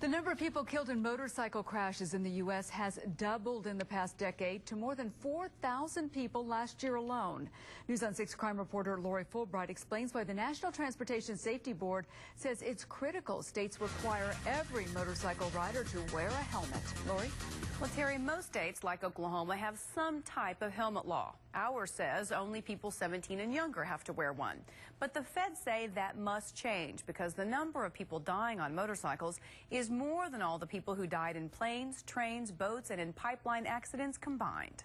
The number of people killed in motorcycle crashes in the U.S. has doubled in the past decade to more than 4,000 people last year alone. News on 6 crime reporter Lori Fulbright explains why the National Transportation Safety Board says it's critical states require every motorcycle rider to wear a helmet. Lori? Well, Terry, most states like Oklahoma have some type of helmet law. Ours says only people 17 and younger have to wear one. But the feds say that must change because the number of people dying on motorcycles is more than all the people who died in planes, trains, boats, and in pipeline accidents combined.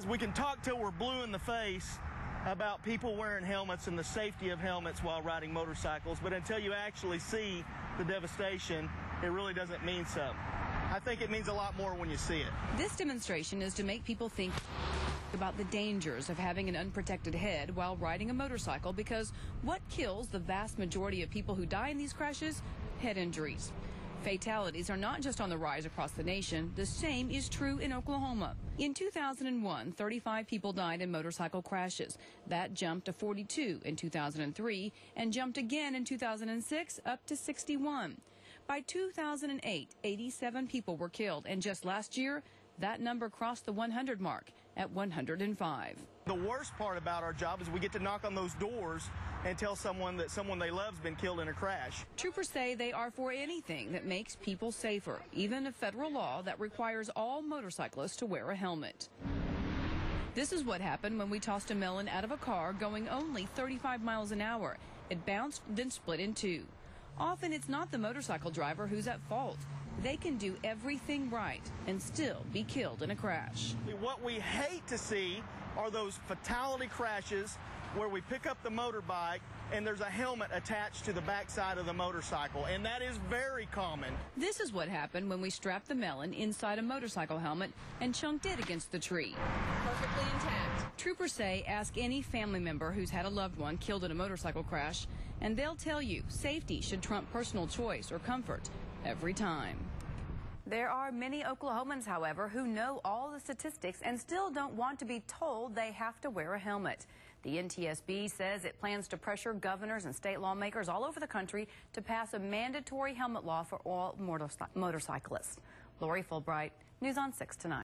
We can talk till we're blue in the face about people wearing helmets and the safety of helmets while riding motorcycles, but until you actually see the devastation, it really doesn't mean something. I think it means a lot more when you see it. This demonstration is to make people think about the dangers of having an unprotected head while riding a motorcycle, because what kills the vast majority of people who die in these crashes? Head injuries. Fatalities are not just on the rise across the nation. The same is true in Oklahoma. In 2001, 35 people died in motorcycle crashes. That jumped to 42 in 2003 and jumped again in 2006 up to 61. By 2008, 87 people were killed, and just last year, that number crossed the 100 mark at 105. The worst part about our job is we get to knock on those doors and tell someone that someone they love has been killed in a crash. Troopers say they are for anything that makes people safer, even a federal law that requires all motorcyclists to wear a helmet. This is what happened when we tossed a melon out of a car going only 35 miles an hour. It bounced, then split in two. Often it's not the motorcycle driver who's at fault. They can do everything right and still be killed in a crash. What we hate to see are those fatality crashes where we pick up the motorbike and there's a helmet attached to the backside of the motorcycle, and that is very common. This is what happened when we strapped the melon inside a motorcycle helmet and chunked it against the tree. Perfectly intact. Troopers say ask any family member who's had a loved one killed in a motorcycle crash, and they'll tell you safety should trump personal choice or comfort every time. There are many Oklahomans, however, who know all the statistics and still don't want to be told they have to wear a helmet. The NTSB says it plans to pressure governors and state lawmakers all over the country to pass a mandatory helmet law for all motorcyclists. Lori Fulbright, News on 6 tonight.